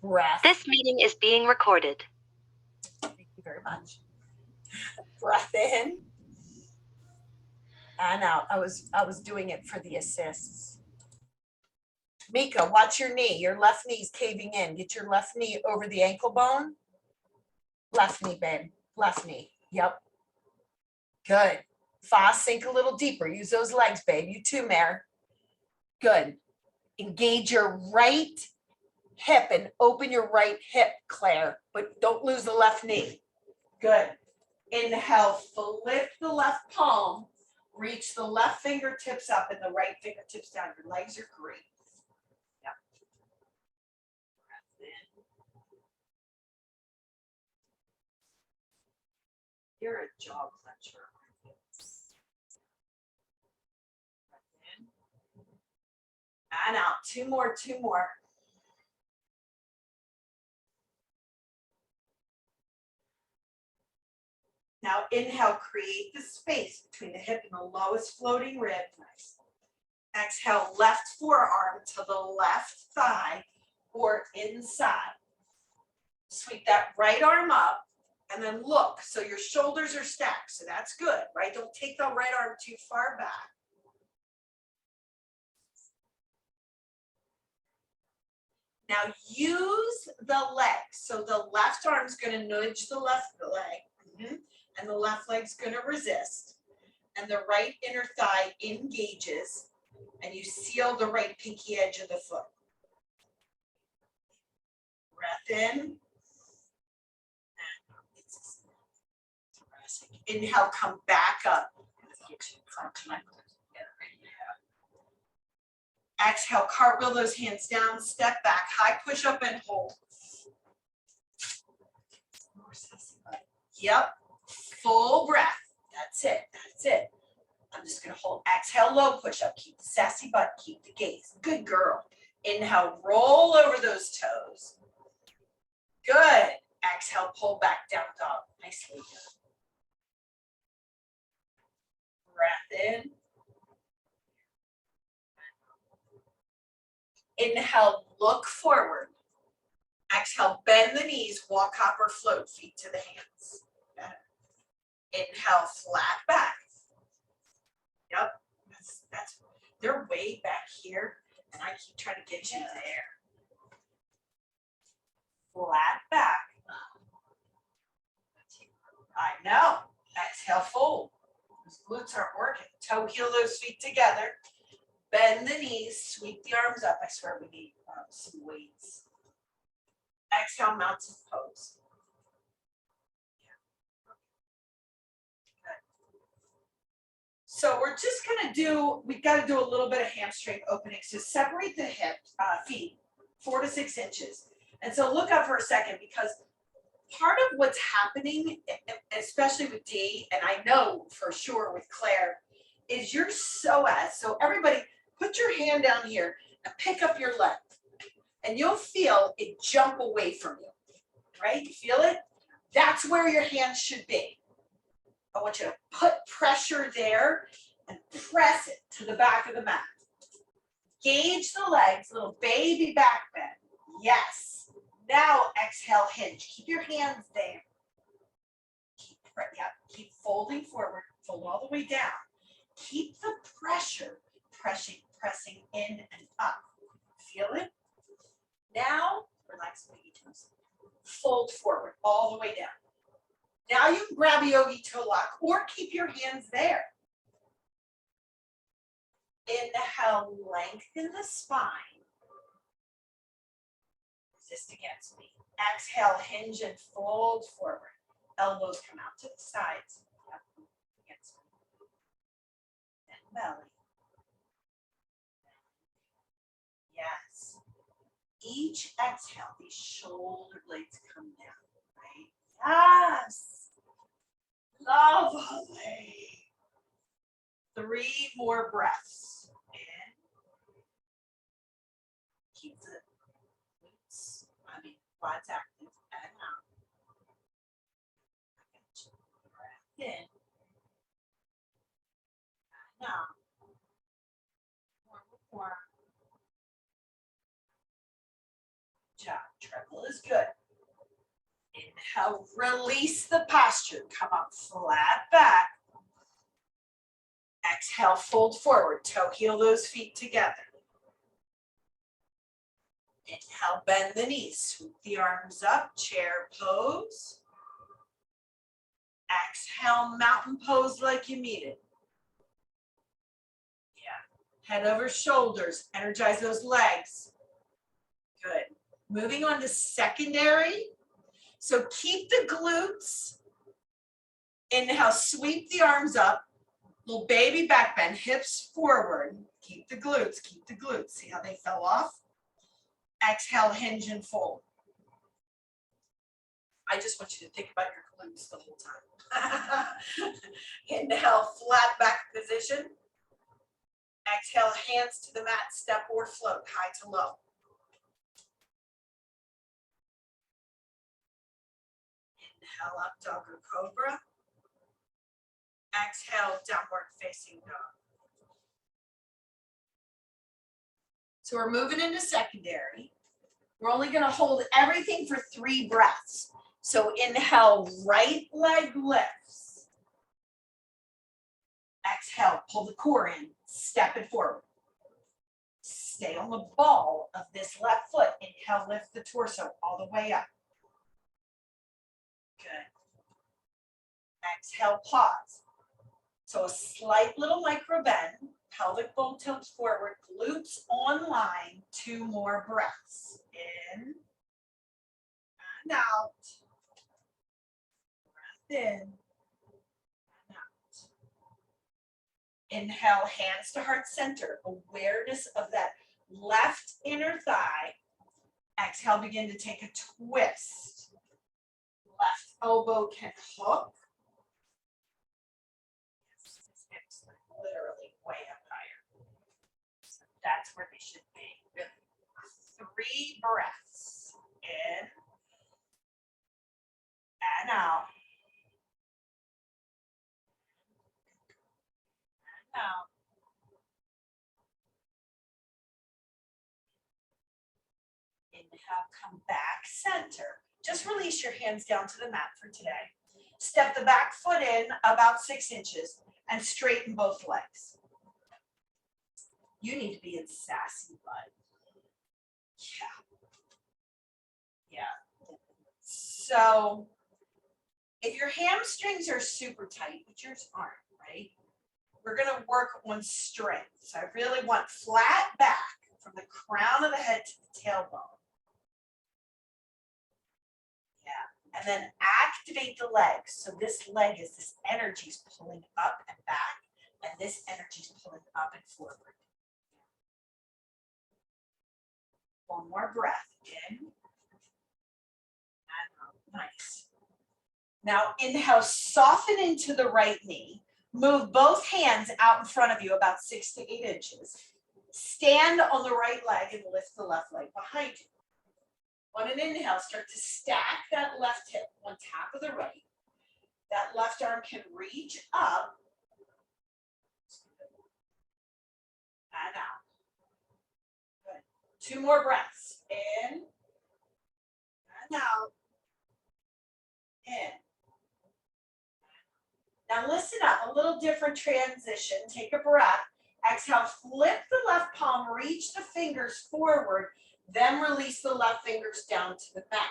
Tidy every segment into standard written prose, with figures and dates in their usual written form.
Breath. This meeting is being recorded. Thank you very much. Breath in and out. I was doing it for the assists. Mika, watch your knee. Your left knee's caving in. Get your left knee over the ankle bone. Left knee, babe. Left knee. Yep. Good. Fast, sink a little deeper. Use those legs, babe. You too, Mare. Good. Engage your right hip and open your right hip, Claire, but don't lose the left knee. Good. Inhale, flip the left palm, reach the left fingertips up and the right fingertips down. Your legs are great. Yep. Breath in. You're a jaw clencher. Breath in. And out. Two more. Now inhale, create the space between the hip and the lowest floating rib. Nice. Exhale, left forearm to the left thigh or inside. Sweep that right arm up and then look. So your shoulders are stacked. So that's good, right? Don't take the right arm too far back. Now use the legs. So the left arm's going to nudge the left leg. And the left leg's going to resist. And the right inner thigh engages. And you seal the right pinky edge of the foot. Breath in. Inhale, come back up. Exhale, cartwheel those hands down, step back, high push up and hold. Yep, full breath. That's it. I'm just gonna hold. Exhale, low push up. Keep the sassy butt, keep the gaze. Good girl. Inhale, roll over those toes. Good. Exhale, pull back, down dog. Nicely done. Breath in. Inhale, look forward. Exhale, bend the knees, walk, hop, or float, feet to the hands. Inhale, flat back. Yep, that's they're way back here, and I keep trying to get you there. Flat back. I know. Exhale, fold. Those glutes aren't working. Toe heel those feet together. Bend the knees, sweep the arms up. I swear we need some weights. Exhale, mountain pose. So we're just gonna we've got to do a little bit of hamstring opening. So separate the hips, feet, 4 to 6 inches. And so look up for a second, because part of what's happening, especially with Dee, and I know for sure with Claire, is your psoas. So everybody put your hand down here and pick up your leg. And you'll feel it jump away from you, right? You feel it? That's where your hands should be. I want you to put pressure there and press it to the back of the mat. Gauge the legs, little baby back bend. Yes. Now exhale, hinge. Keep your hands there. Keep folding forward, fold all the way down. Keep the pressure pressing in and up. Feel it? Now, relax the baby toes. Fold forward all the way down. Now you can grab a yogi toe lock or keep your hands there. Inhale, lengthen the spine. Resist against me. Exhale, hinge and fold forward. Elbows come out to the sides. Against me. And belly. Yes. Each exhale, these shoulder blades come down, right? Yes. Lovely. 3 more breaths. In. Keep the quads active. And out. Breath in. And out. More. job. Treadmill is good. Inhale, release the posture. Come up flat back. Exhale, fold forward. Toe heel those feet together. Inhale, bend the knees. Swoop the arms up. Chair pose. Exhale, mountain pose like you mean it. Yeah. Head over shoulders. Energize those legs. Good. Moving on to secondary. So keep the glutes. Inhale, sweep the arms up. Little baby back bend, hips forward. Keep the glutes, keep the glutes. See how they fell off? Exhale, hinge and fold. I just want you to think about your glutes the whole time. Inhale, flat back position. Exhale, hands to the mat, step or float, high to low. Inhale, up dog or cobra. Exhale, downward facing dog. So we're moving into secondary. We're only going to hold everything for 3 breaths. So inhale, right leg lifts. Exhale, pull the core in, step it forward. Stay on the ball of this left foot. Inhale, lift the torso all the way up. Good. Exhale, pause. So a slight little micro bend, pelvic bone tilts forward, glutes online, 2 more breaths. In and out. Breath in and out. Inhale, hands to heart center, awareness of that left inner thigh. Exhale, begin to take a twist. Left elbow can hook. Literally way up higher. So that's where they should be. Really. 3 breaths. In and out. And out. Inhale, come back center. Just release your hands down to the mat for today. Step the back foot in about 6 inches and straighten both legs. You need to be in sassy butt. Yeah. So if your hamstrings are super tight, but yours aren't, right? We're going to work on strength. So I really want flat back from the crown of the head to the tailbone. Yeah. And then activate the legs. So this leg is this energy is pulling up and back, and this energy is pulling up and forward. One more breath in and out. Nice. Now inhale, soften into the right knee. Move both hands out in front of you about 6 to 8 inches. Stand on the right leg and lift the left leg behind you. On an inhale, start to stack that left hip on top of the right. That left arm can reach up and out. Good. 2 more breaths. In and out. In. Now listen up, a little different transition. Take a breath. Exhale, flip the left palm, reach the fingers forward, then release the left fingers down to the mat.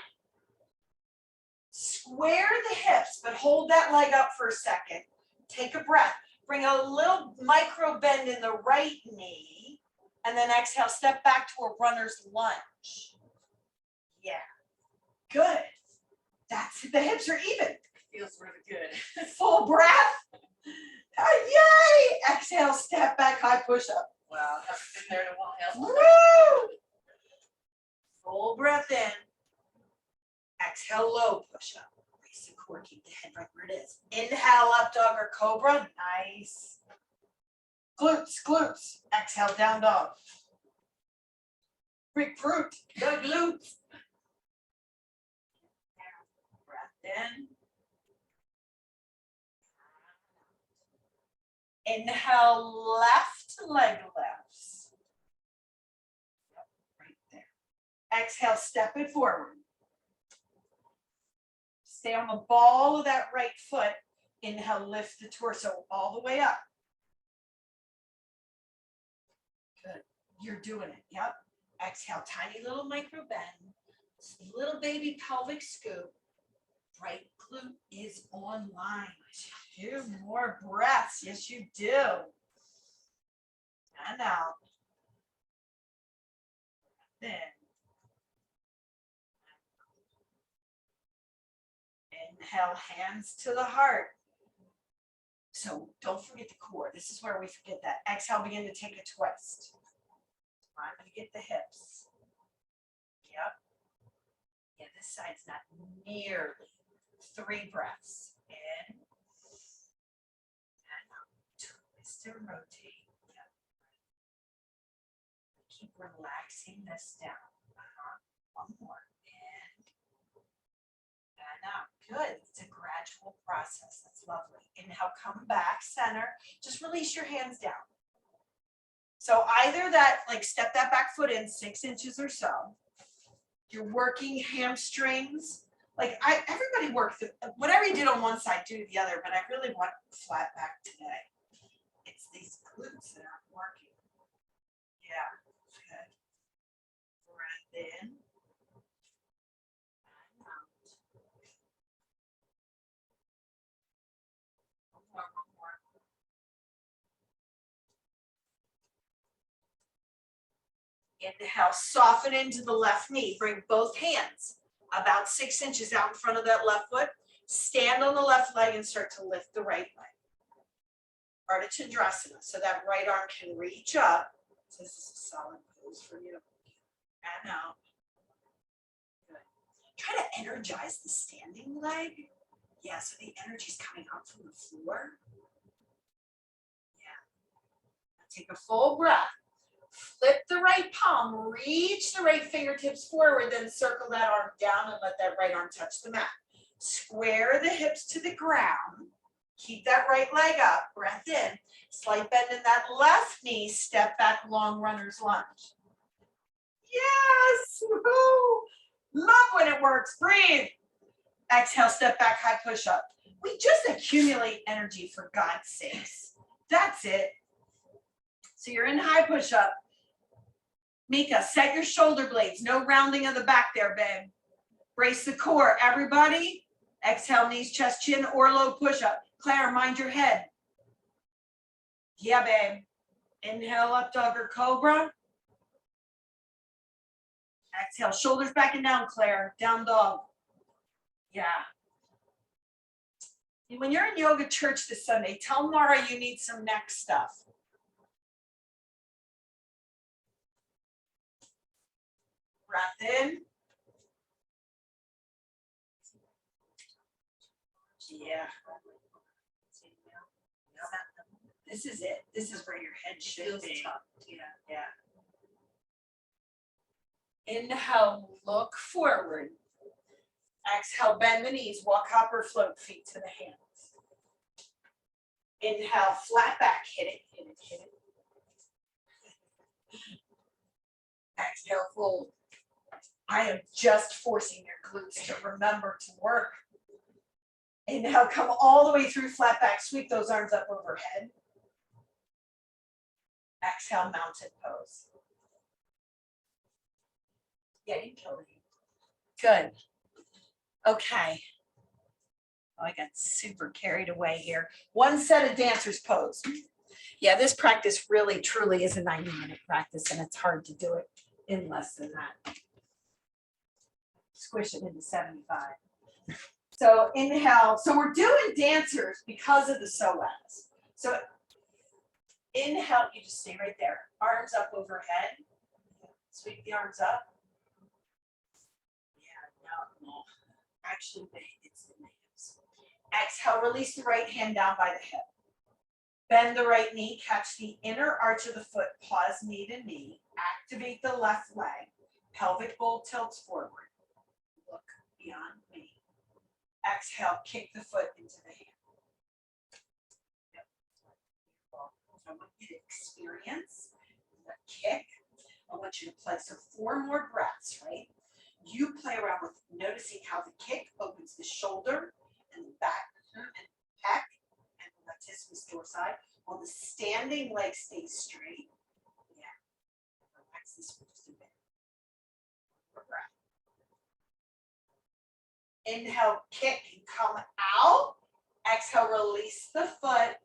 Square the hips, but hold that leg up for a second. Take a breath. Bring a little micro bend in the right knee, and then exhale, step back to a runner's lunge. Yeah, good. That's it. The hips are even. Feels really good. Full breath. Yay! Exhale, step back, high push up. Wow, haven't been there in a while. Woo! Full breath in. Exhale, low push up. Raise the core, keep the head right where it is. Inhale, up dog or cobra. Nice. Glutes, glutes. Exhale, down dog. Greek fruit, the glutes. Breath in. Inhale, left leg lifts. Right there. Exhale, step it forward. Stay on the ball of that right foot. Inhale, lift the torso all the way up. Good. You're doing it. Yep. Exhale, tiny little micro bend. Little baby pelvic scoop. Right glute is online. 2 more breaths. Yes, you do. And out. Then. Inhale, hands to the heart. So don't forget the core. This is where we forget that. Exhale, begin to take a twist. I'm going to get the hips. Yep. Yeah, this side's not nearly. 3 breaths. In. And out. Twist and rotate. Yep. Keep relaxing this down. One more. In. And out. Good. It's a gradual process. That's lovely. Inhale, come back, center. Just release your hands down. So either that, like step that back foot in 6 inches or so. You're working hamstrings. Like everybody works, whatever you did on one side, do the other, but I really want flat back today. It's these glutes that aren't working. Yeah, good. Breath in. And out. One more. Inhale, soften into the left knee. Bring both hands about 6 inches out in front of that left foot. Stand on the left leg and start to lift the right leg. Ardha Chandrasana. So that right arm can reach up. So this is a solid pose for you. And out. Good. Try to energize the standing leg. Yeah, so the energy is coming up from the floor. Yeah. Now take a full breath. Flip the right palm, reach the right fingertips forward, then circle that arm down and let that right arm touch the mat. Square the hips to the ground. Keep that right leg up, breath in. Slight bend in that left knee, step back, long runner's lunge. Yes, woohoo! Love when it works, breathe. Exhale, step back, high push up. We just accumulate energy for God's sakes. That's it. So you're in high push up. Mika, set your shoulder blades. No rounding of the back there, babe. Brace the core. Everybody, exhale, knees, chest, chin, or low push-up. Claire, mind your head. Yeah, babe. Inhale, up dog or cobra. Exhale, shoulders back and down, Claire. Down dog. Yeah. When you're in yoga church this Sunday, tell Mara you need some neck stuff. Breath in. Yeah. This is it. This is where your head should be. Yeah. Inhale, look forward. Exhale, bend the knees, walk, hop, or float, feet to the hands. Inhale, flat back, hit it, hit it, hit it. Exhale, fold. I am just forcing your glutes to remember to work. Inhale, come all the way through flat back, sweep those arms up overhead. Exhale, mounted pose. Yeah, you killed it. Good. Okay. Oh, I got super carried away here. One set of dancers pose. Yeah, this practice really, truly is a 90-minute practice, and it's hard to do it in less than that. Squish it into 75. So inhale. So we're doing dancers because of the psoas. So inhale, you just stay right there. Arms up overhead. Sweep the arms up. Yeah, no. Actually, it's the hips. Exhale, release the right hand down by the hip. Bend the right knee, catch the inner arch of the foot, pause knee to knee. Activate the left leg. Pelvic bowl tilts forward. Look beyond me. Exhale, kick the foot into the hand. Yep. So I want you to experience the kick I want you to play. So 4 more breaths, right? You play around with noticing how the kick opens the shoulder and the back and pec and the latissimus dorsi while the standing leg stays straight. Yeah. Relax this for just a bit. Breath. Inhale, kick and come out. Exhale, release the foot.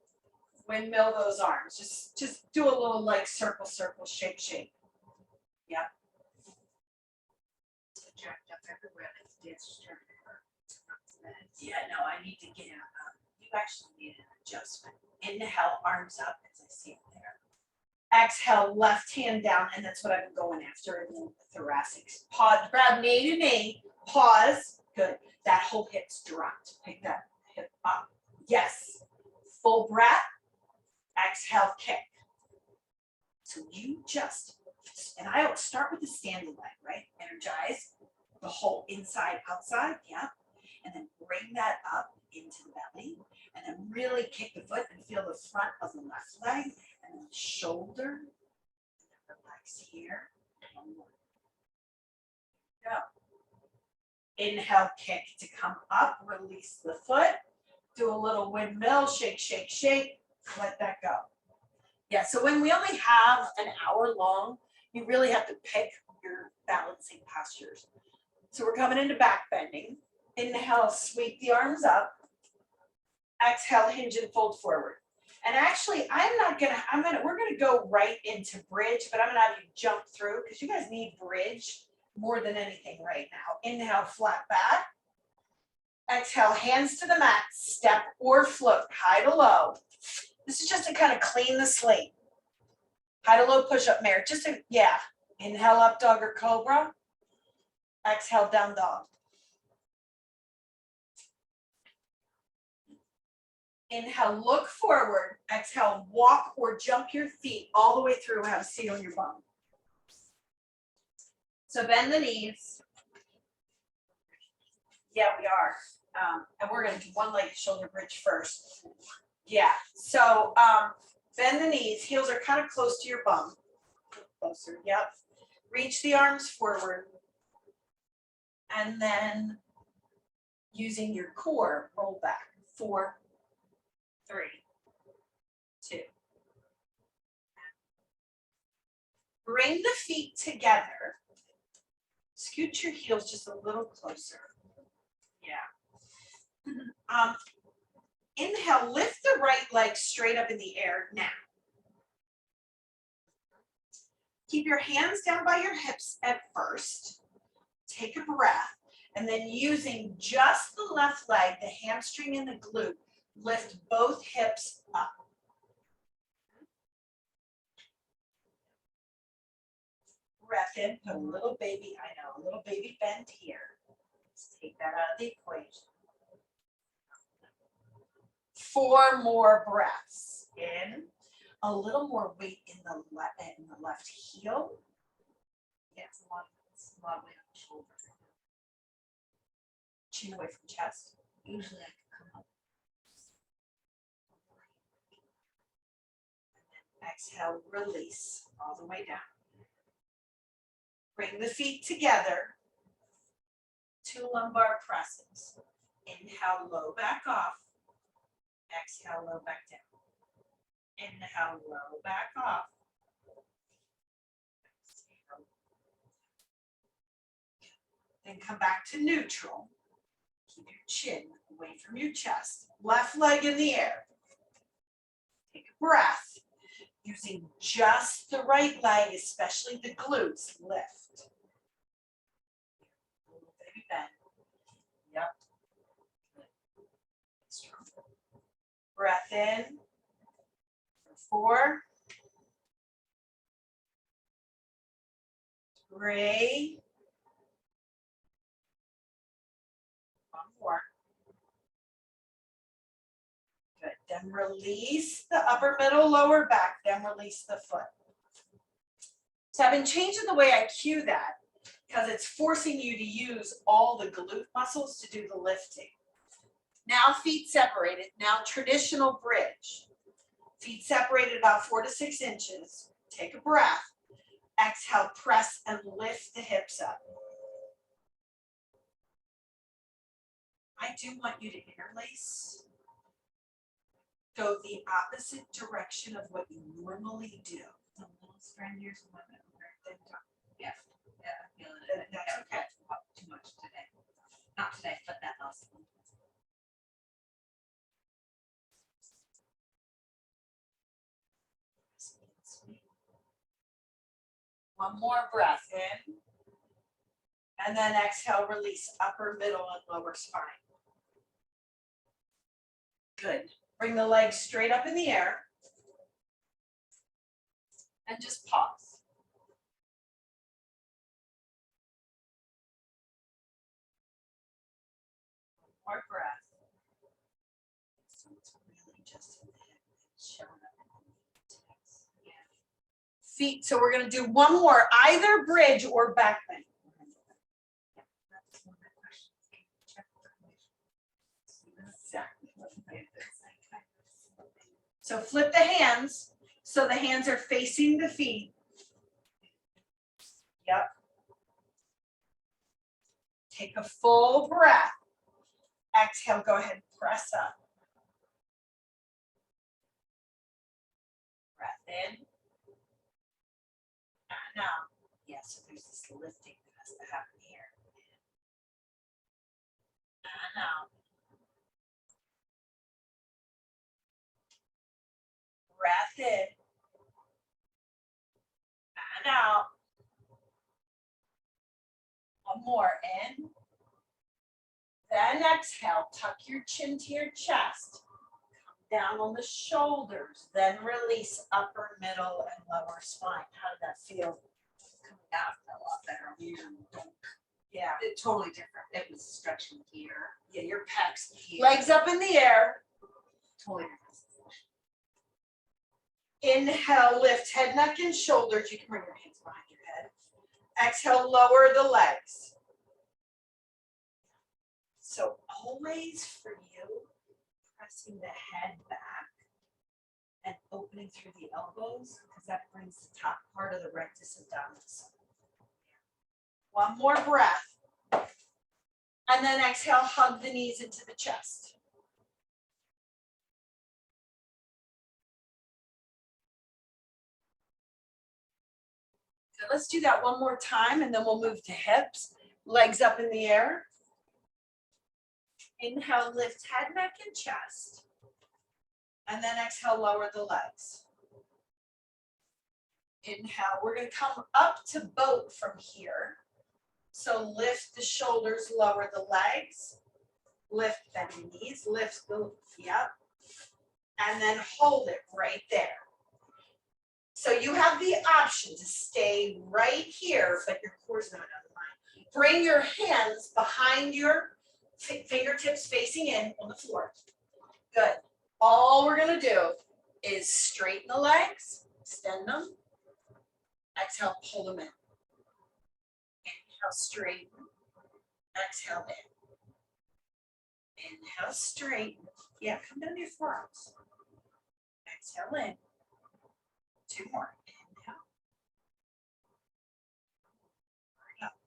Windmill those arms. Just do a little like circle, circle, shake, shake. Yep. Jacked up everywhere. It's dancers turning to her. Yeah, no, I need to get you actually need an adjustment. Inhale, arms up as I see it there. Exhale, left hand down, and that's what I've been going after in the thoracic. Pause, grab knee to knee, pause. Good. That whole hip's dropped. Pick that hip up. Yes. Full breath. Exhale, kick. So you just, and I would start with the standing leg, right? Energize the whole inside, outside, yeah. And then bring that up into the belly. And then really kick the foot and feel the front of the left leg and then the shoulder. And then relax here. One more. Go. Inhale, kick to come up, release the foot. Do a little windmill, shake, shake, shake. Let that go. Yeah, so when we only have an hour long, you really have to pick your balancing postures. So we're coming into back bending. Inhale, sweep the arms up. Exhale, hinge and fold forward. And actually, we're gonna go right into bridge, but I'm gonna have you jump through because you guys need bridge more than anything right now. Inhale, flat back. Exhale, hands to the mat, step or float, high to low. This is just to kind of clean the slate. High to low push-up mare, yeah. Inhale, up dog or cobra. Exhale, down dog. Inhale, look forward. Exhale, walk or jump your feet all the way through, have a seat on your bum. So bend the knees. Yeah, we are. And we're gonna do one-legged shoulder bridge first. Yeah, so bend the knees, heels are kind of close to your bum. Closer, yep. Reach the arms forward. And then using your core, roll back. 4, 3, 2. Bring the feet together. Scoot your heels just a little closer. Yeah. Inhale, lift the right leg straight up in the air now. Keep your hands down by your hips at first. Take a breath. And then using just the left leg, the hamstring and the glute, lift both hips up. Breath in, put a little baby bend here. Let's take that out of the equation. 4 more breaths. In. A little more weight in the left heel. Yeah, it's a lot of weight on the shoulder. Chin away from chest. Usually I can come up. And then exhale, release all the way down. Bring the feet together. 2 lumbar presses. Inhale, low back off. Exhale, low back down. Inhale, low back off. Then come back to neutral. Keep your chin away from your chest. Left leg in the air. Take a breath. Using just the right leg, especially the glutes, lift. A little baby bend. Yep. Strong. Breath in. 4, 3. One more. Good. Then release the upper, middle, lower back. Then release the foot. So I've been changing the way I cue that because it's forcing you to use all the glute muscles to do the lifting. Now feet separated. Now traditional bridge. Feet separated about 4 to 6 inches. Take a breath. Exhale, press and lift the hips up. I do want you to interlace. Go the opposite direction of what you normally do. A little strenuous women. Yeah, yeah, I feel it. That's okay. Too much today. Not today, but that last one. One more breath in. And then exhale, release upper, middle, and lower spine. Good. Bring the legs straight up in the air. And just pause. One more breath. So it's really just in the head, showing up in the legs. Yeah. Feet, so we're going to do one more, either bridge or back bend. That's one of my questions. Check the condition. Exactly. So flip the hands, so the hands are facing the feet. Yep. Take a full breath. Exhale, go ahead and press up. Breath in. And out. Yeah, so there's this lifting that has to happen here. And out. Breath in. And out. One more in. Then exhale, tuck your chin to your chest. Come down on the shoulders. Then release upper, middle, and lower spine. How did that feel? Coming out a lot better. Yeah. It's totally different. It was stretching here. Yeah, your pecs. Here. Legs up in the air. Totally different. Inhale, lift head, neck, and shoulders. You can bring your hands behind your head. Exhale, lower the legs. So always for you, pressing the head back and opening through the elbows, because that brings the top part of the rectus abdominis. One more breath. And then exhale, hug the knees into the chest. So let's do that one more time, and then we'll move to hips. Legs up in the air. Inhale, lift head, neck, and chest. And then exhale, lower the legs. Inhale, we're going to come up to boat from here. So lift the shoulders, lower the legs. Lift the knees, lift the, yep. And then hold it right there. So you have the option to stay right here, but your core's not on the line. Bring your hands behind your fingertips facing in on the floor. Good. All we're going to do is straighten the legs, extend them. Exhale, pull them in. Inhale, straighten. Exhale, in. Inhale, straighten. Yeah, come down to your forearms. Exhale, in. Two more. Inhale. Hurry up.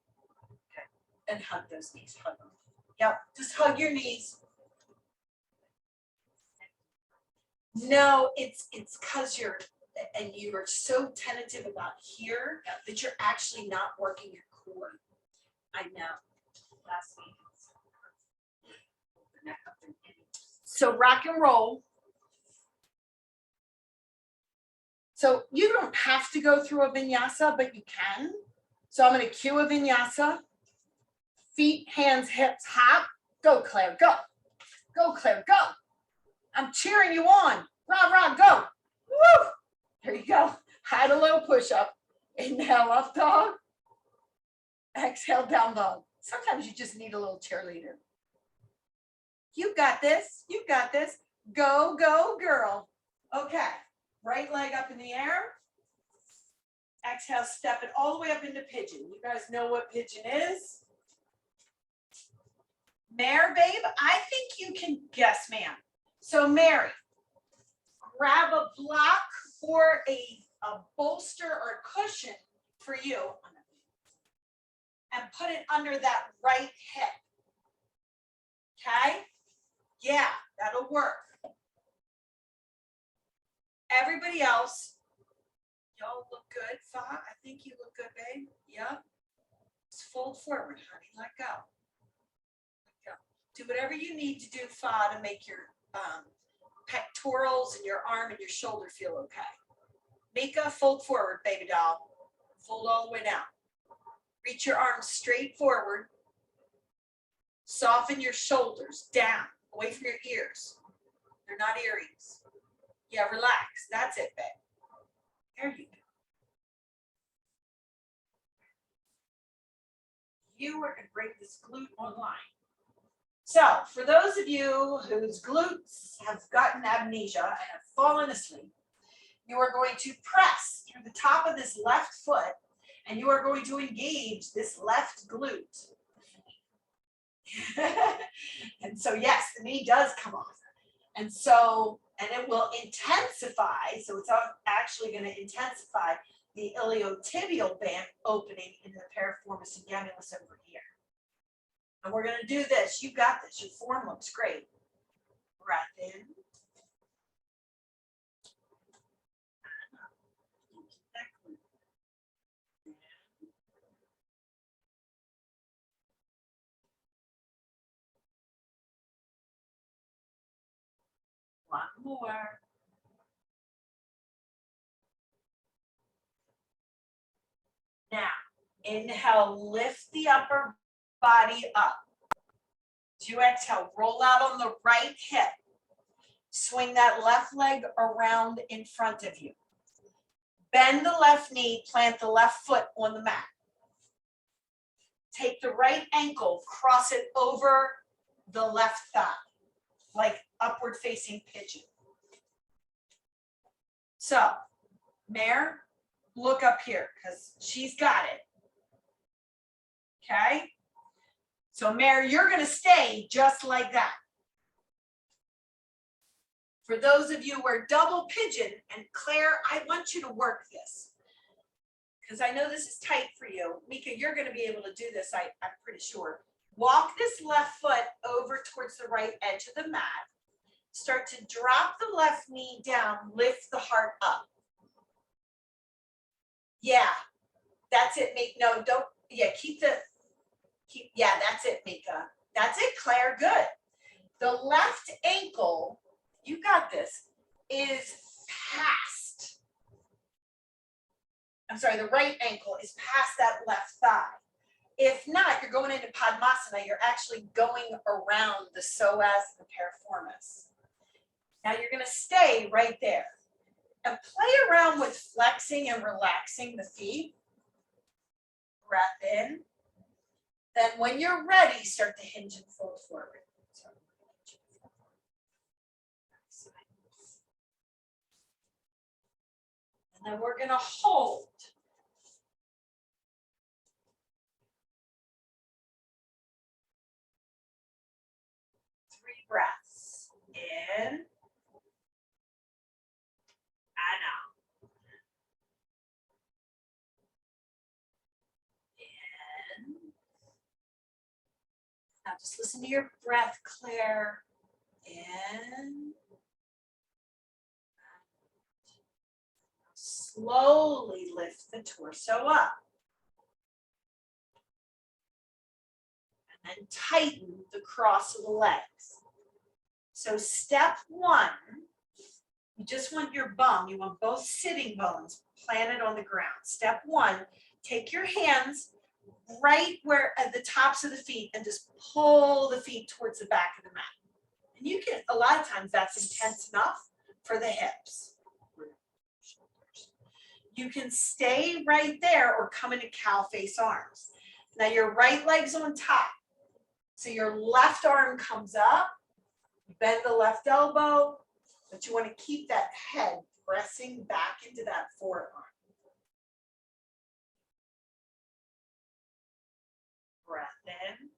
Good. And hug those knees. Hug them. Yep, just hug your knees. No, it's because you're so tentative about here that you're actually not working your core. I know. Last week. So rock and roll. So you don't have to go through a vinyasa, but you can. So I'm going to cue a vinyasa. Feet, hands, hips, hop. Go, Claire, go. Go, Claire, go. I'm cheering you on. Rah, rah, go. Woo! There you go. High to low push-up. Inhale, up dog. Exhale, down dog. Sometimes you just need a little cheerleader. You got this. You got this. Go, go, girl. Okay. Right leg up in the air. Exhale, step it all the way up into pigeon. You guys know what pigeon is? Mare, babe, I think you can guess, ma'am. So Mary, grab a block or a bolster or a cushion for you. And put it under that right hip. Okay? Yeah, that'll work. Everybody else, y'all look good. Fa, I think you look good, babe. Yep. Just fold forward, honey. Let go. Let go. Do whatever you need to do, Fa, to make your pectorals and your arm and your shoulder feel okay. Mika, fold forward, baby doll. Fold all the way down. Reach your arms straight forward. Soften your shoulders down, away from your ears. They're not earrings. Yeah, relax. That's it, babe. There you go. You are going to break this glute online. So for those of you whose glutes have gotten amnesia and have fallen asleep, you are going to press through the top of this left foot and you are going to engage this left glute. And so, yes, the knee does come off. And so, and it will intensify. So it's actually going to intensify the iliotibial band opening in the piriformis and gemellus over here. And we're going to do this. You got this. Your form looks great. Breath in. One more. Now, inhale, lift the upper body up. As you exhale, roll out on the right hip. Swing that left leg around in front of you. Bend the left knee, plant the left foot on the mat. Take the right ankle, cross it over the left thigh, like upward facing pigeon. So, Mare, look up here because she's got it. Okay? So, Mare, you're going to stay just like that. For those of you who are double pigeon, and Claire, I want you to work this because I know this is tight for you. Mika, you're going to be able to do this, I'm pretty sure. Walk this left foot over towards the right edge of the mat. Start to drop the left knee down, lift the heart up. Yeah, that's it, Mika. No, don't, yeah, yeah, that's it, Mika. That's it, Claire, good. The left ankle, you got this, is past. I'm sorry, the right ankle is past that left thigh. If not, you're going into Padmasana, you're actually going around the psoas and the piriformis. Now you're going to stay right there and play around with flexing and relaxing the feet. Breath in. Then when you're ready, start to hinge and fold forward. And then we're going to hold. Breaths in and out. In. Now just listen to your breath, Claire. In. Slowly lift the torso up. And then tighten the cross of the legs. So step one, you just want your bum, you want both sitting bones planted on the ground. Step one, take your hands right where at the tops of the feet and just pull the feet towards the back of the mat. And you can, a lot of times that's intense enough for the hips. You can stay right there or come into cow face arms. Now your right leg's on top. So your left arm comes up, bend the left elbow, but you want to keep that head pressing back into that forearm. Breath in.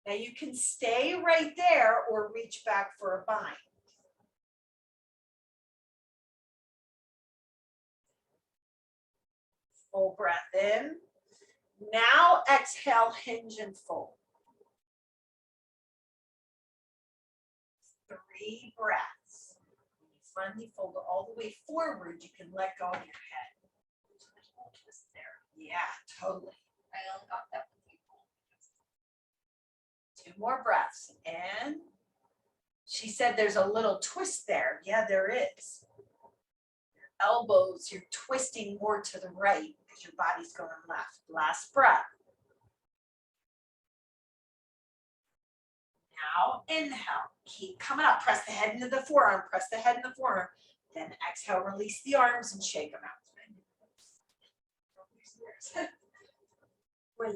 Now you can stay right there or reach back for a bind. Full breath in. Now exhale, hinge and fold. 3 breaths. When you finally fold it all the way forward, you can let go of your head. There's a little twist there. Yeah, totally. I only got that with you. 2 more breaths. And she said there's a little twist there. Yeah, there is. Your elbows, you're twisting more to the right because your body's going left. Last breath. Now inhale, keep coming up. Press the head into the forearm, press the head in the forearm. Then exhale, release the arms and shake them out. Voila.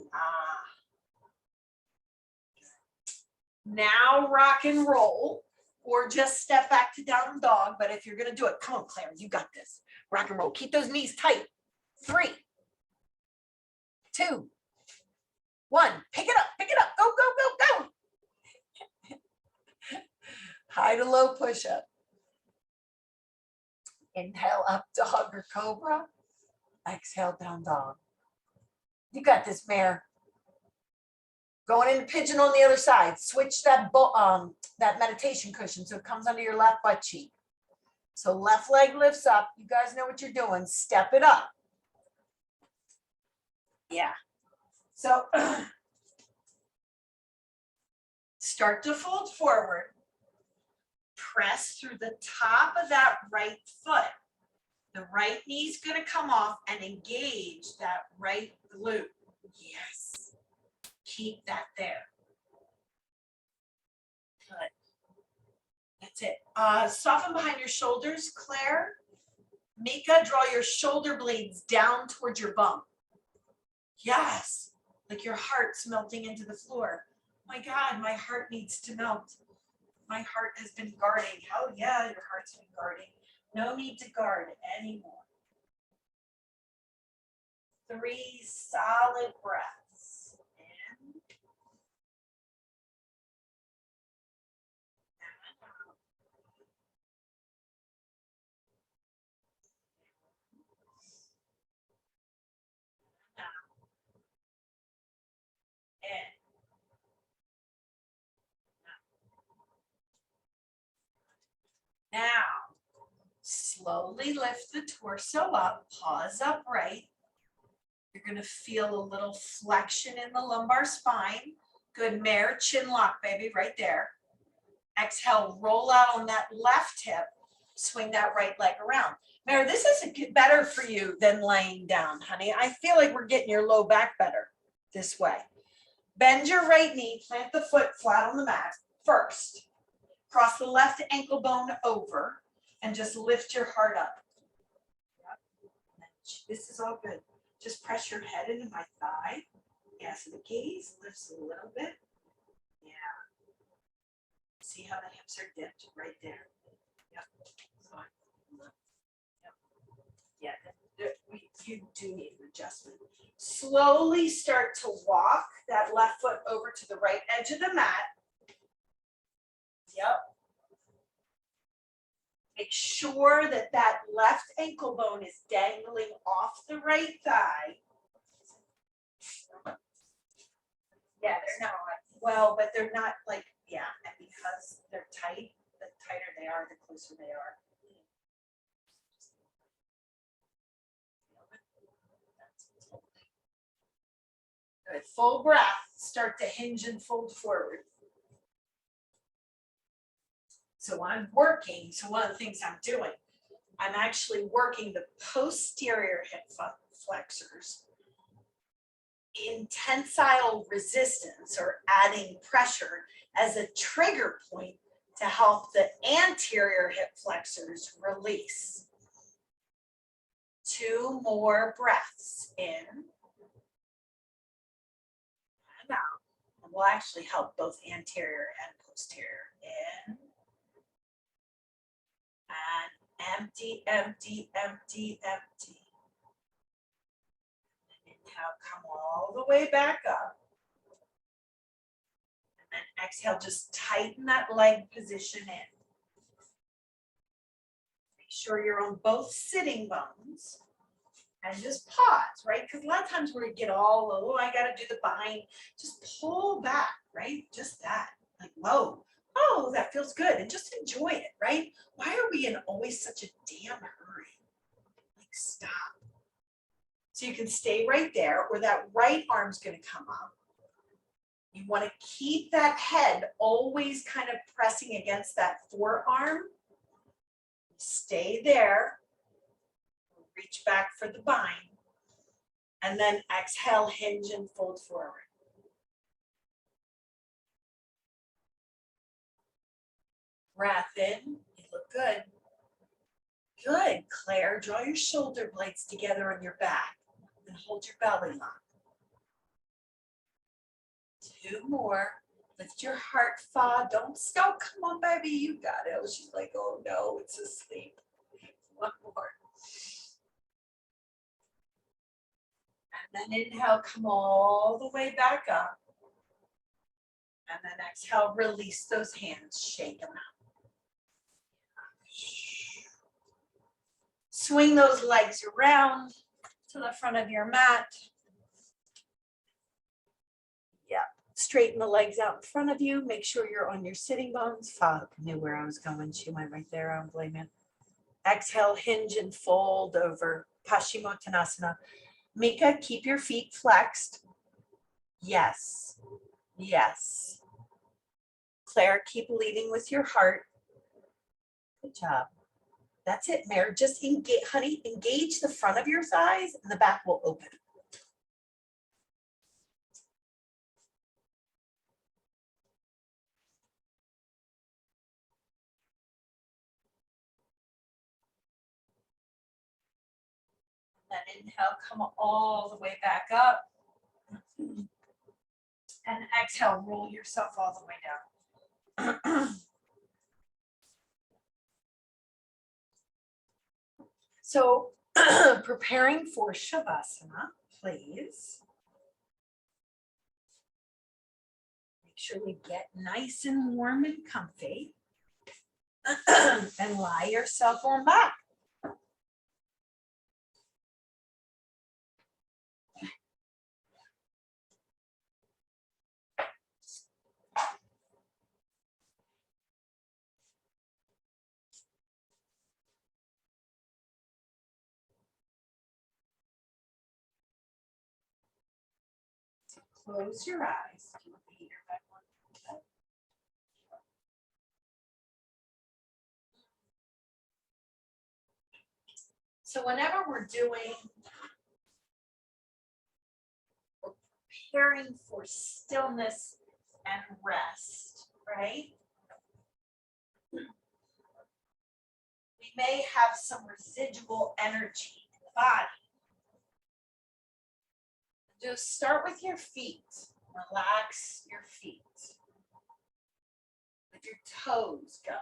Now rock and roll, or just step back to down dog. But if you're gonna do it, come on, Claire, you got this. Rock and roll. Keep those knees tight. 3, 2, 1. Pick it up, pick it up. Go, go, go, go. High to low push up. Inhale up dog or cobra. Exhale down dog. You got this, Mare. Going into pigeon on the other side. Switch that that meditation cushion so it comes under your left butt cheek. So left leg lifts up. You guys know what you're doing. Step it up. Yeah. So start to fold forward. Press through the top of that right foot. The right knee's going to come off and engage that right glute. Yes. Keep that there. Good. That's it. Soften behind your shoulders, Claire. Mika, draw your shoulder blades down towards your bum. Yes. Like your heart's melting into the floor. My God, my heart needs to melt. My heart has been guarding. Oh yeah, your heart's been guarding. No need to guard anymore. 3 solid breaths. In. And out. And out. In. Now, slowly lift the torso up, pause upright. You're going to feel a little flexion in the lumbar spine. Good, Mare, chin lock, baby, right there. Exhale, roll out on that left hip, swing that right leg around. Mare, this is better for you than laying down, honey. I feel like we're getting your low back better this way. Bend your right knee, plant the foot flat on the mat first. Cross the left ankle bone over and just lift your heart up. Yep. This is all good. Just press your head into my thigh. Yeah, so the gaze lifts a little bit. Yeah. See how the hips are dipped right there. Yep. Yep. Yeah, you do need an adjustment. Slowly start to walk that left foot over to the right edge of the mat. Yep. Make sure that that left ankle bone is dangling off the right thigh. Yeah, they're not, well, but they're not like, yeah, and because they're tight, the tighter they are, the closer they are. Good, full breath, start to hinge and fold forward. So I'm working, so one of the things I'm doing, I'm actually working the posterior hip flexors in tensile resistance or adding pressure as a trigger point to help the anterior hip flexors release. 2 more breaths in and out. And will actually help both anterior and posterior. In and empty, empty, empty, empty. And inhale, come all the way back up. And then exhale, just tighten that leg position in. Make sure you're on both sitting bones. And just pause, right? Because a lot of times we get all, oh, I got to do the bind. Just pull back, right? Just that. Like, whoa, oh, that feels good. And just enjoy it, right? Why are we in always such a damn hurry? Like, stop. So you can stay right there, or that right arm's going to come up. You want to keep that head always kind of pressing against that forearm. Stay there. Reach back for the bind. And then exhale, hinge and fold forward. Breath in. You look good. Good. Claire, draw your shoulder blades together on your back and hold your belly lock. 2 more. Lift your heart, fa. Don't stop. Come on, baby. You got it. She's like, oh no, it's asleep. 1 more. And then inhale, come all the way back up. And then exhale, release those hands, shake them out. Swing those legs around to the front of your mat. Yeah, straighten the legs out in front of you. Make sure you're on your sitting bones. Fa knew where I was going. She went right there. I don't blame you. Exhale, hinge and fold over. Paschimottanasana. Mika, keep your feet flexed. Yes. Yes. Claire, keep leading with your heart. Good job. That's it, Mare. Just engage, honey, engage the front of your thighs and the back will open. And then inhale, come all the way back up. And exhale, roll yourself all the way down. So preparing for Shavasana, please. Make sure we get nice and warm and comfy. And lie yourself on back. Close your eyes. So whenever we're preparing for stillness and rest, right? We may have some residual energy in the body. Just start with your feet. Relax your feet. Let your toes go.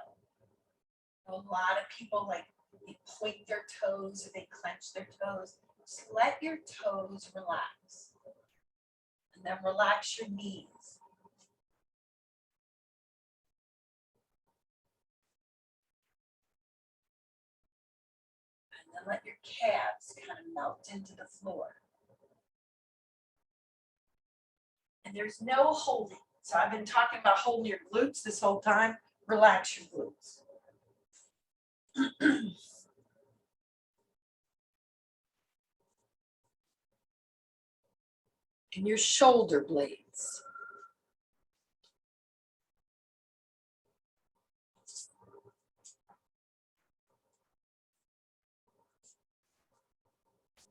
A lot of people they point their toes or they clench their toes. Just let your toes relax. And then relax your knees. And then let your calves kind of melt into the floor. And there's no holding. So I've been talking about holding your glutes this whole time. Relax your glutes. And your shoulder blades.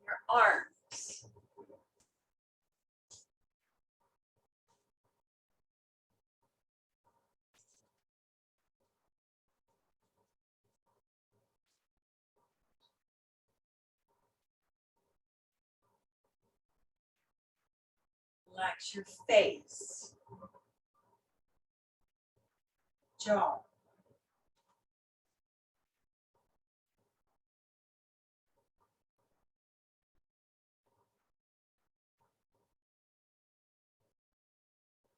Your arms. Relax your face, jaw.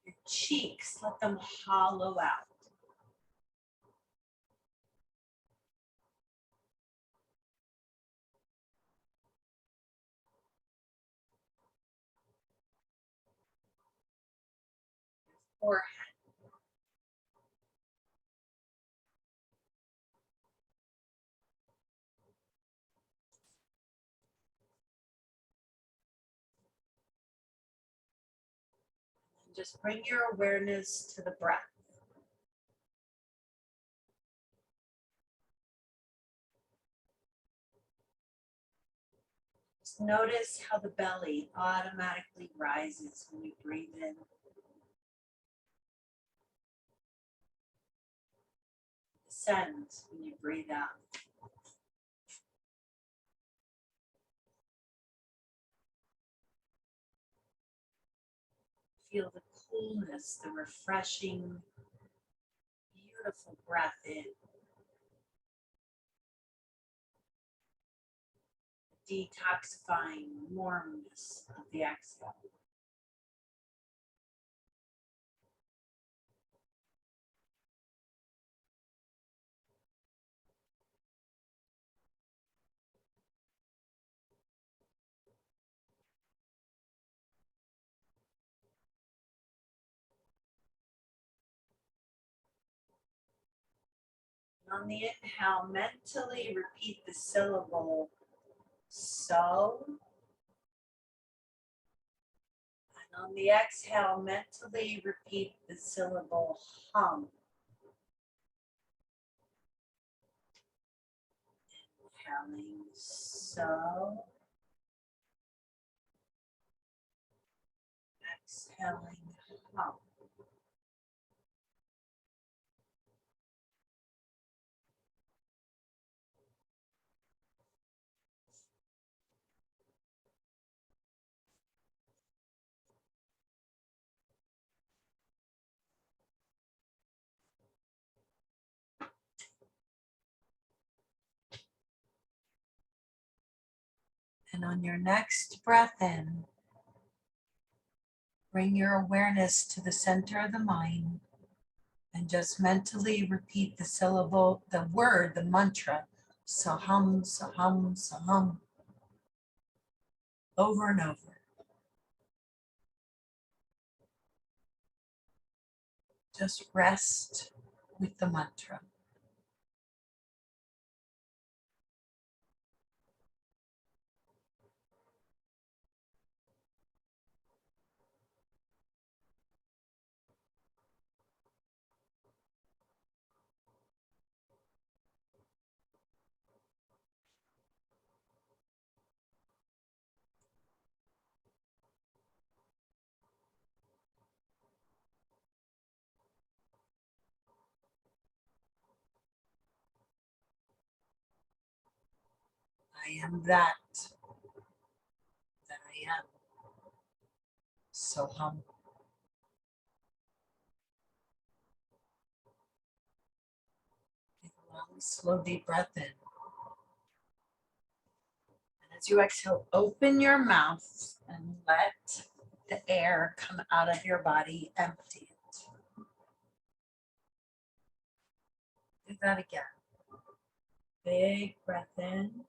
Your cheeks, let them hollow out. forehead. And just bring your awareness to the breath. Just notice how the belly automatically rises when you breathe in. Descends when you breathe out. Feel the coolness, the refreshing, beautiful breath in. The detoxifying warmness of the exhale. On the inhale, mentally repeat the syllable so. And on the exhale, mentally repeat the syllable hum. Inhaling so. Exhaling hum. And on your next breath in, bring your awareness to the center of the mind and just mentally repeat the syllable, the word, the mantra, saham, saham, saham, over and over. Just rest with the mantra. I am that I am. So hum. Take a long, slow, deep breath in. And as you exhale, open your mouth and let the air come out of your body, empty it. Do that again. Big breath in.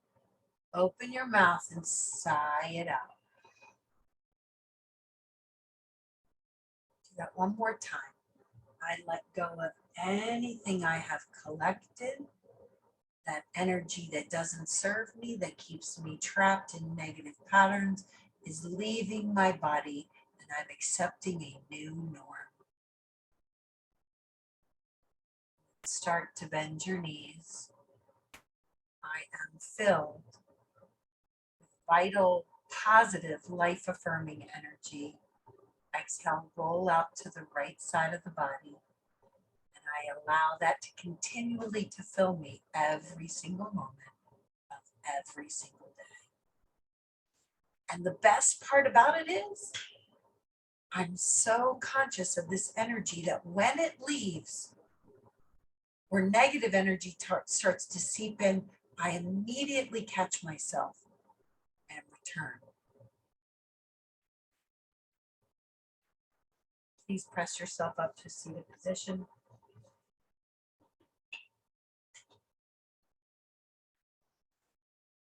Open your mouth and sigh it out. Do that one more time. I let go of anything I have collected, that energy that doesn't serve me, that keeps me trapped in negative patterns, is leaving my body, and I'm accepting a new norm. Start to bend your knees. I am filled with vital, positive, life-affirming energy. Exhale, roll out to the right side of the body. And I allow that to continually to fill me every single moment of every single day. And the best part about it is, I'm so conscious of this energy that when it leaves, where negative energy starts to seep in, I immediately catch myself and return. Please press yourself up to seated position.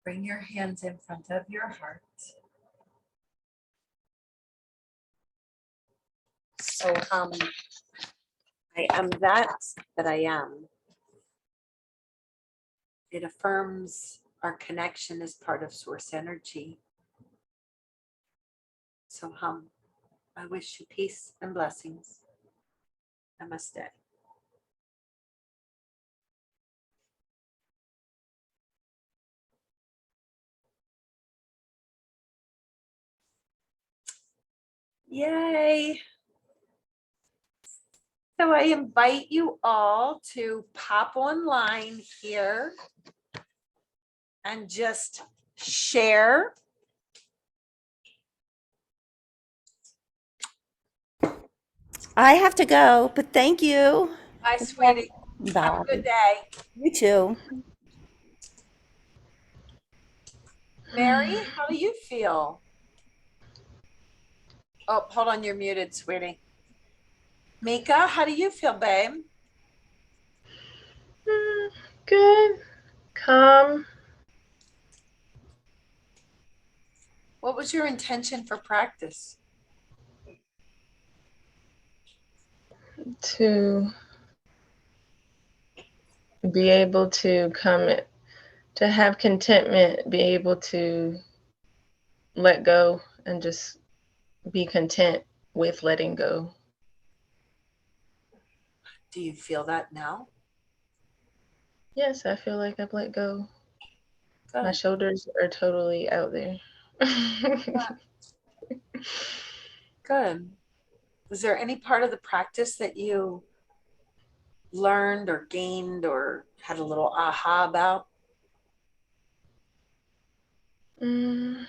Bring your hands in front of your heart. So I am that I am. It affirms our connection as part of source energy. So I wish you peace and blessings. Namaste. Yay. So I invite you all to pop online here and just share. I have to go, but thank you. Bye, sweetie. Have Bye. a good day. You too. Mary, how do you feel? Oh, hold on, you're muted, sweetie. Mika, how do you feel, babe? Good. Calm. What was your intention for practice? To be able to to have contentment, be able to let go and just be content with letting go. Do you feel that now? Yes, I feel like I've let go. My Good. shoulders are totally out there. Good. Was there any part of the practice that you learned or gained or had a little aha about? I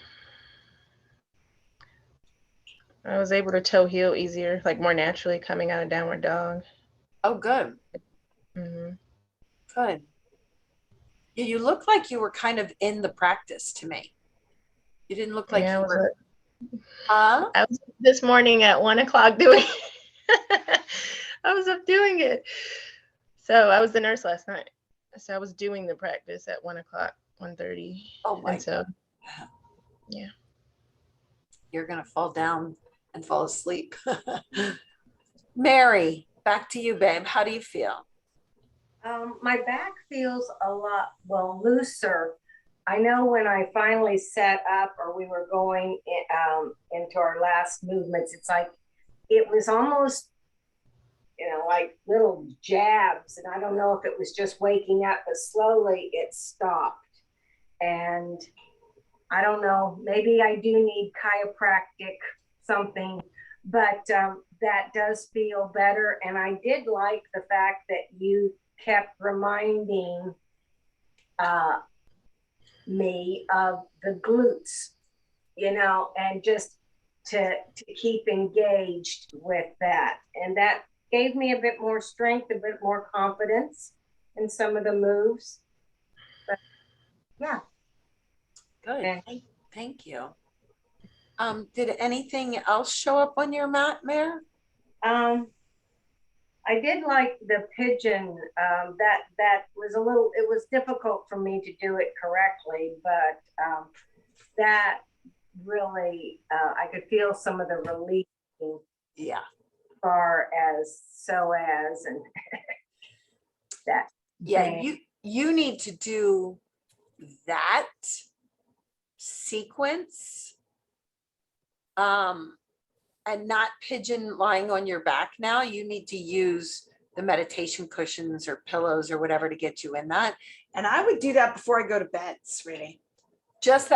was able to toe heel easier, like more naturally coming out of downward dog. Oh, good. Mm-hmm. Good. Yeah, you look like you were kind of in the practice to me. You didn't look like Yeah, you were. Huh? I was this morning at 1:00 doing I was up doing it. So I was the nurse last night. So I was doing the practice at 1:00, 1:30. Oh my And so God. yeah. You're gonna fall down and fall asleep. Mary, back to you, babe. How do you feel? My back feels a lot, looser. I know when I finally set up or we were going into our last movements, it's like it was almost, like little jabs. And I don't know if it was just waking up, but slowly it stopped. And I don't know, maybe I do need chiropractic something, but that does feel better. And I did like the fact that you kept reminding me of the glutes, and just to keep engaged with that. And that gave me a bit more strength, a bit more confidence in some of the moves. But yeah. Good. Okay. Thank you. Did anything else show up on your mat, Mare? I did like the pigeon. That was it was difficult for me to do it correctly, but that really, I could feel some of the relief. Yeah. Far as psoas and that. Yeah, you need to do that sequence. And not pigeon lying on your back now. You need to use the meditation cushions or pillows or whatever to get you in that. And I would do that before I go to bed, sweetie. Just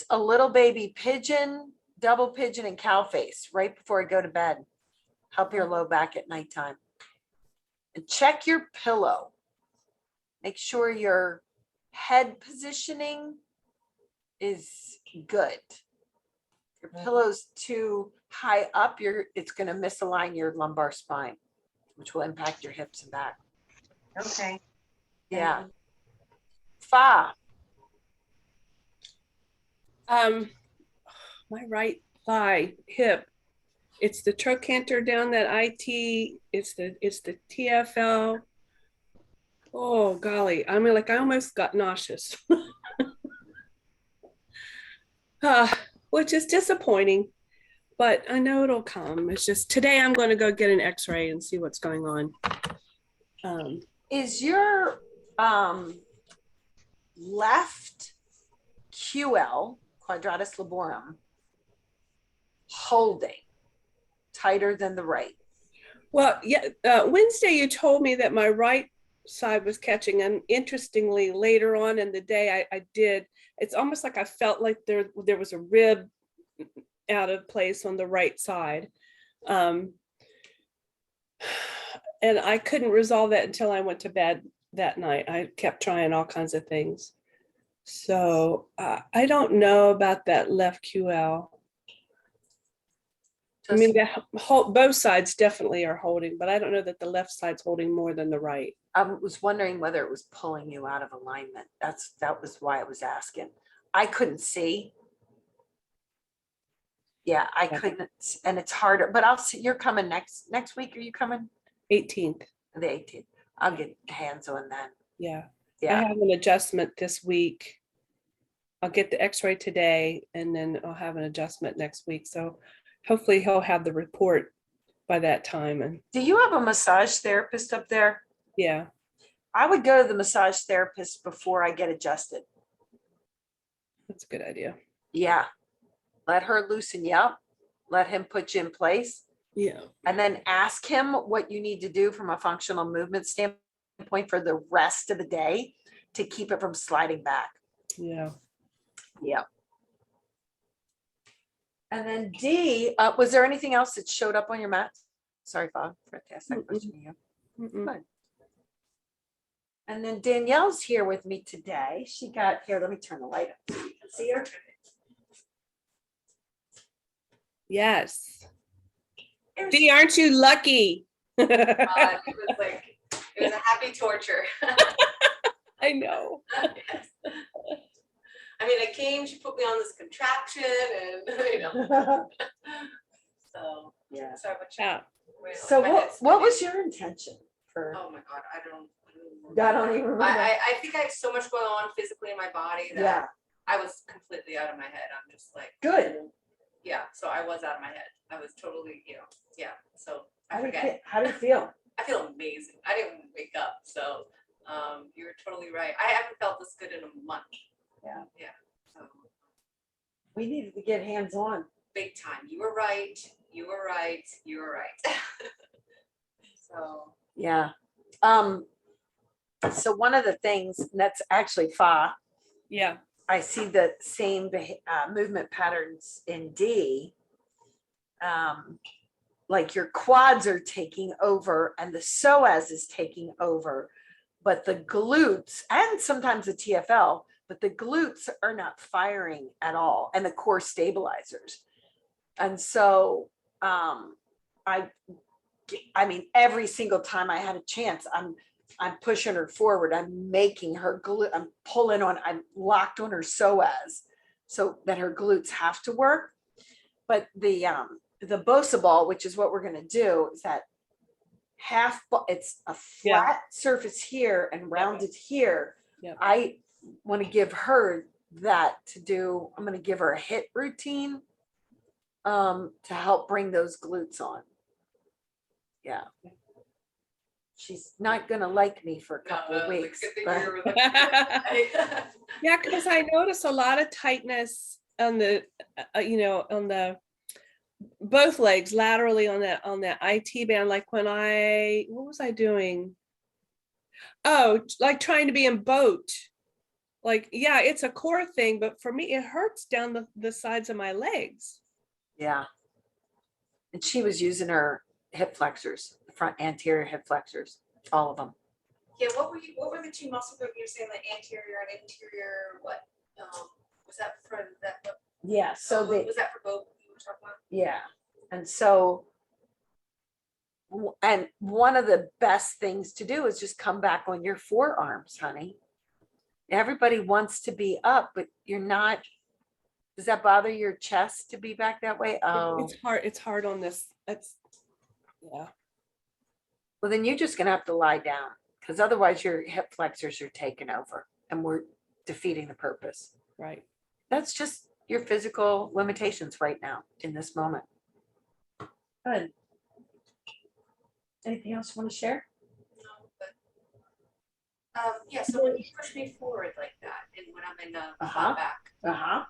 a little baby pigeon, double pigeon, and cow face right before I go to bed. Help your low back at nighttime. And check your pillow. Make sure your head positioning is good. If your pillow's too high up, it's going to misalign your lumbar spine, which will impact your hips and back. Okay. Yeah. Fa. My right thigh, hip. It's the trochanter down that IT. It's the TFL. Oh golly, I mean, like I almost got nauseous, which is disappointing. but I know it'll come. It's just today I'm going to go get an x-ray and see what's going on. Is your left QL, quadratus laborum, holding tighter than the right? Well, yeah, Wednesday you told me that my right side was catching, and interestingly, later on in the day, I did. It's almost like I felt like there was a rib out of place on the right side, and I couldn't resolve that until I went to bed that night. I kept trying all kinds of things, so I don't know about that left QL. I mean, both sides definitely are holding, but I don't know that the left side's holding more than the right. I was wondering whether it was pulling you out of alignment. That was why I was asking. I couldn't see. Yeah, I couldn't, and it's harder, but I'll see, you're coming next week. Are you coming 18th. the 18th? I'll get hands on that. Yeah. I Yeah, have an adjustment this week. I'll get the x-ray today and then I'll have an adjustment next week. So hopefully he'll have the report by that time. And do you have a massage therapist up there? yeah, I would go to the massage therapist before I get adjusted. that's a good idea. Yeah, let her loosen you up, let him put you in place, Yeah. and then ask him what you need to do from a functional movement standpoint for the rest of the day to keep it from sliding back. Yeah. Yeah. And then D, was there anything else that showed up on your mat? Sorry, Bob, for to ask that question to you. Mm-mm. Good. And then Danielle's here with me today. She got here. Let me turn the light up so you can see her. Yes. Dee, aren't you lucky? It was like, it was a happy torture. I know. Yes. I mean, I came, she put me on this contraption and, so. Yeah. Sorry, but Yeah. So what was your intention for? Oh my God, I don't I don't even remember. I think I had so much going on physically in my body that Yeah, I was completely out of my head. I'm just like, good. yeah, so I was out of my head. I was totally, yeah, so I How do forget. you feel? I feel amazing. I didn't wake up, so you're totally right. I haven't felt this good in a month. Yeah. Yeah. So We needed to get hands on. big time. You were right. You were right. You were right. So Yeah. So one of the things that's actually Fa, Yeah. I see the same movement patterns in D. Like your quads are taking over and the psoas is taking over, but the glutes and sometimes the TFL, but the glutes are not firing at all, and the core stabilizers. And so I mean, every single time I had a chance, I'm pushing her forward. I'm making her glute. I'm pulling on. I'm locked on her psoas, so that her glutes have to work. But the Bosa ball, which is what we're going to do, is that it's a flat surface here and rounded here. Yep. I want to give her that to do. I'm going to give her a HIIT routine to help bring those glutes on. Yeah. She's not going to like me for a couple of weeks. But Yeah, because I notice a lot of tightness on the, on the both legs laterally on that IT band. Like when what was I doing? Oh, like trying to be in boat. Like, yeah, it's a core thing, but for me, it hurts down the sides of my legs. yeah. And she was using her hip flexors, the front anterior hip flexors, all of them. yeah, what were the two muscle groups you were saying, the anterior and interior? What was that for that? Yeah. So was that for both you were talking about? yeah. And so, and one of the best things to do is just come back on your forearms, honey. Everybody wants to be up, but you're not. Does that bother your chest to be back that way? Oh, It's hard. It's hard on this. Yeah. well, then you're just gonna have to lie down, because otherwise your hip flexors are taking over and we're defeating the purpose. Right. That's just your physical limitations right now in this moment. Good. Anything else you want to share? No, but, yeah, so when you push me forward like that, and when I'm in the flat back, Uh-huh.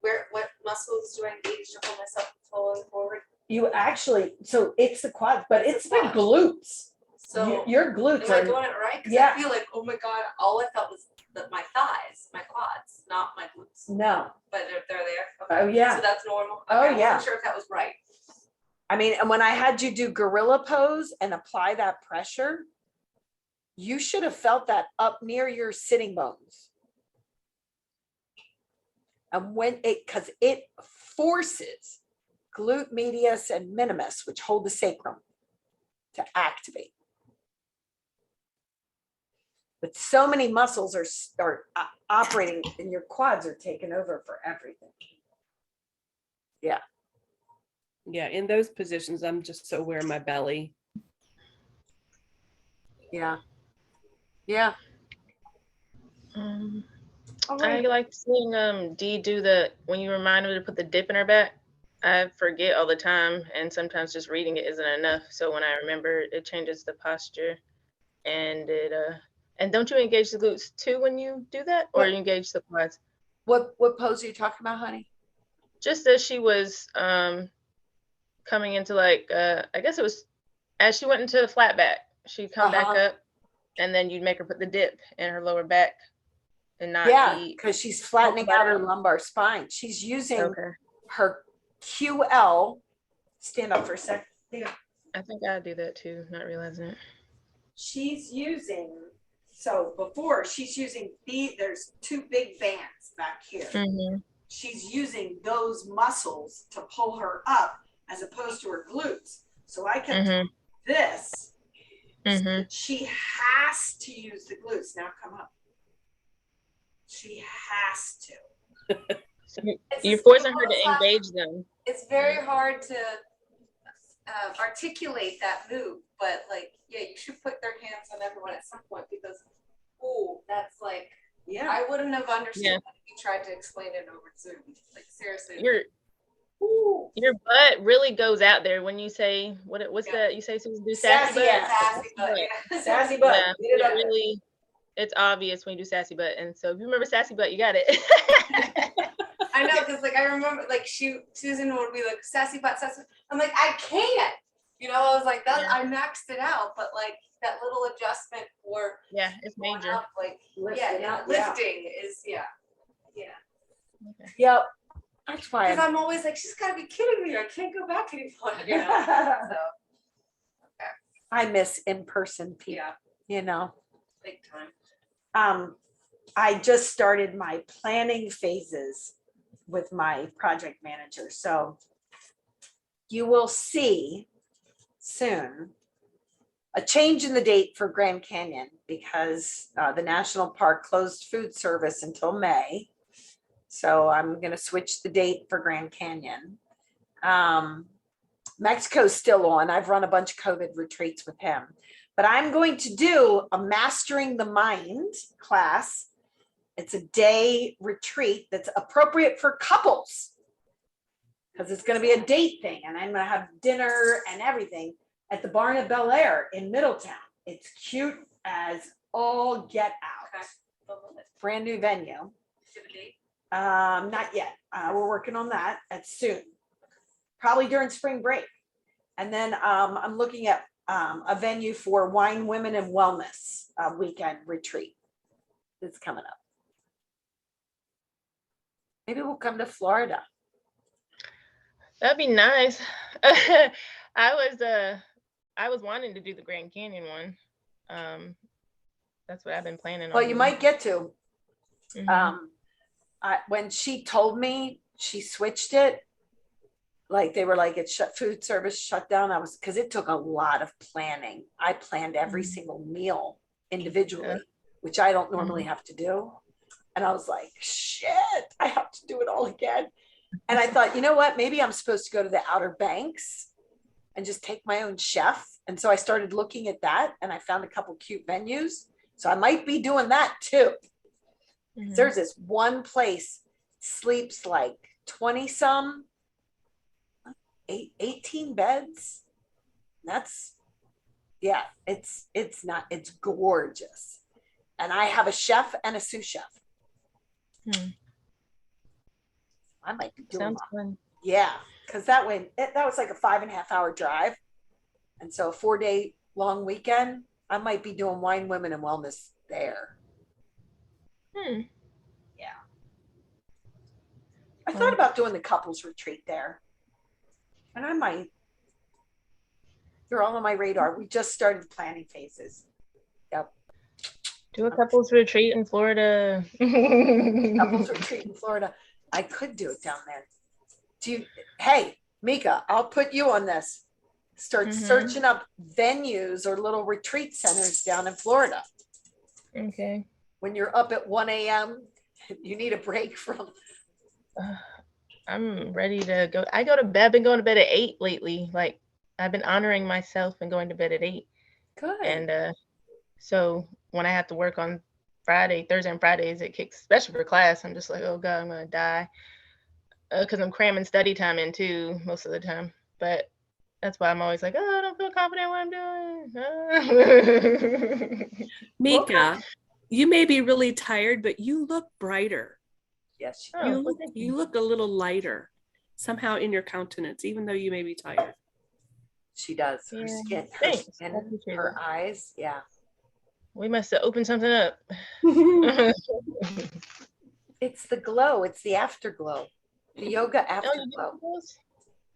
what muscles do I engage to hold myself from falling forward? You actually, so it's the quads, but it's the quads. glutes. So Your glutes am I are, doing it right? Because yeah. I feel like, oh my God, all I felt was my thighs, my quads, not my glutes. no. But they're there. Oh, yeah. So that's normal. Oh, Okay, I yeah. wasn't sure if that was right. I mean, and when I had you do gorilla pose and apply that pressure, you should have felt that up near your sitting bones. And when because it forces glute medius and minimus, which hold the sacrum, to activate. But so many muscles are operating, and your quads are taking over for everything. Yeah. Yeah, in those positions, I'm just so aware of my belly. Yeah. Yeah. All I right. like seeing Dee do when you remind her to put the dip in her back. I forget all the time, and sometimes just reading it isn't enough. So when I remember, it changes the posture, and and don't you engage the glutes too when you do that, or you engage the quads? What pose are you talking about, honey? Just as she was coming into I guess it was as she went into the flat back, she'd come back up, and then you'd make her put the dip in her lower back and not because she's flattening out her lumbar spine. She's using her QL. Stand up for a sec. I think I do that too, not realizing it. She's using, so before she's using there's two big bands back here. Mm-hmm. She's using those muscles to pull her up as opposed to her glutes. So I can this. Mm-hmm. She has to use the glutes. Now come up. She has to. You're forcing her to engage them. It's very hard to articulate that move, but like, yeah, you should put their hands on everyone at some point because, oh, that's like, yeah, I wouldn't have understood if you tried to explain it over Zoom. Like seriously, your butt really goes out there when you say what's that? You say Susan, do sassy butt. Sassy butt. Yeah. Sassy butt. Yeah, really, it's obvious when you do sassy butt, and so if you remember sassy butt, you got it. I know, because like I remember, like Susan would be like sassy butt, sassy. I'm like, I can't. You know, I was like that. I maxed it out, but like that little adjustment for it's major. up, like lifting is Okay. Yep. That's why because I'm always like, she's got to be kidding me. I can't go back anymore. You know? So I miss in-person people. yeah, You know. big time. I just started my planning phases with my project manager. So you will see soon a change in the date for Grand Canyon because the national park closed food service until May. So I'm going to switch the date for Grand Canyon. Mexico's still on. I've run a bunch of COVID retreats with him, but I'm going to do a Mastering the Mind class. It's a day retreat that's appropriate for couples because it's going to be a date thing. And I'm going to have dinner and everything at the Barn at Bel Air in Middletown. It's cute as all get out. Okay. Brand new venue. Date? Not yet. We're working on that. That's soon. Probably during spring break. And then I'm looking at a venue for Wine, Women, and Wellness weekend retreat that's coming up. Maybe we'll come to Florida. That'd be nice. I was wanting to do the Grand Canyon one. That's what I've been planning on. Well, you might get to. Mm-hmm. When she told me she switched it, like they were like it's food service shut down. Because it took a lot of planning. I planned every single meal individually, which I don't normally have to do. And I was like, shit, I have to do it all again. And I thought, you know what? Maybe I'm supposed to go to the Outer Banks and just take my own chef. And so I started looking at that and I found a couple cute venues. So I might be doing that too. Mm-hmm. There's this one place sleeps like 20 some. 18 beds. That's, yeah, it's gorgeous. And I have a chef and a sous chef. I might be doing Sounds fun. yeah, because that was like a 5.5 hour drive. And so a 4-day long weekend, I might be doing wine, women, and wellness there. Yeah. I thought about doing the couples retreat there. And I might. You're all on my radar. We just started planning phases. Yep. Do a couples retreat in Florida. Couples retreat in Florida. I could do it down there. Hey, Mika, I'll put you on this. Start searching up venues or little retreat centers down in Florida. Okay. When you're up at 1 a.m., you need a break from. I'm ready to go. I've been going to bed at 8 lately. Like, I've been honoring myself and going to bed at 8. Good. And so when I have to work on Thursday and Fridays, it kicks, especially for class. I'm just like, oh God, I'm gonna die. Because I'm cramming study time in too most of the time. But that's why I'm always like, oh, I don't feel confident what I'm doing. Mika, you may be really tired, but you look brighter. Yes. You look a little lighter somehow in your countenance, even though you may be tired. She does. Her Yeah. skin, Thanks. her eyes. Yeah. We must have opened something up. It's the glow. It's the afterglow. The yoga afterglow.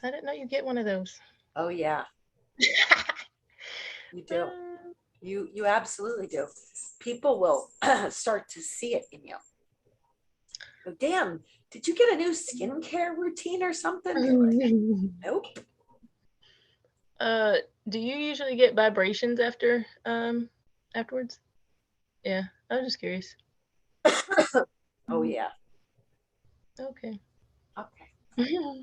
I didn't know you get one of those. Oh yeah. You do. You absolutely do. People will start to see it in you. Oh, damn, did you get a new skincare routine or something? Nope. Do you usually get vibrations afterwards? Yeah, I was just curious. Oh yeah. Okay.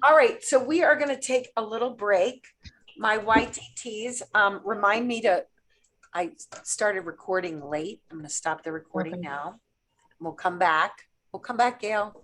All right, so we are going to take a little break. My YTTs, remind me I started recording late. I'm going to stop the recording now. We'll come back. Gail.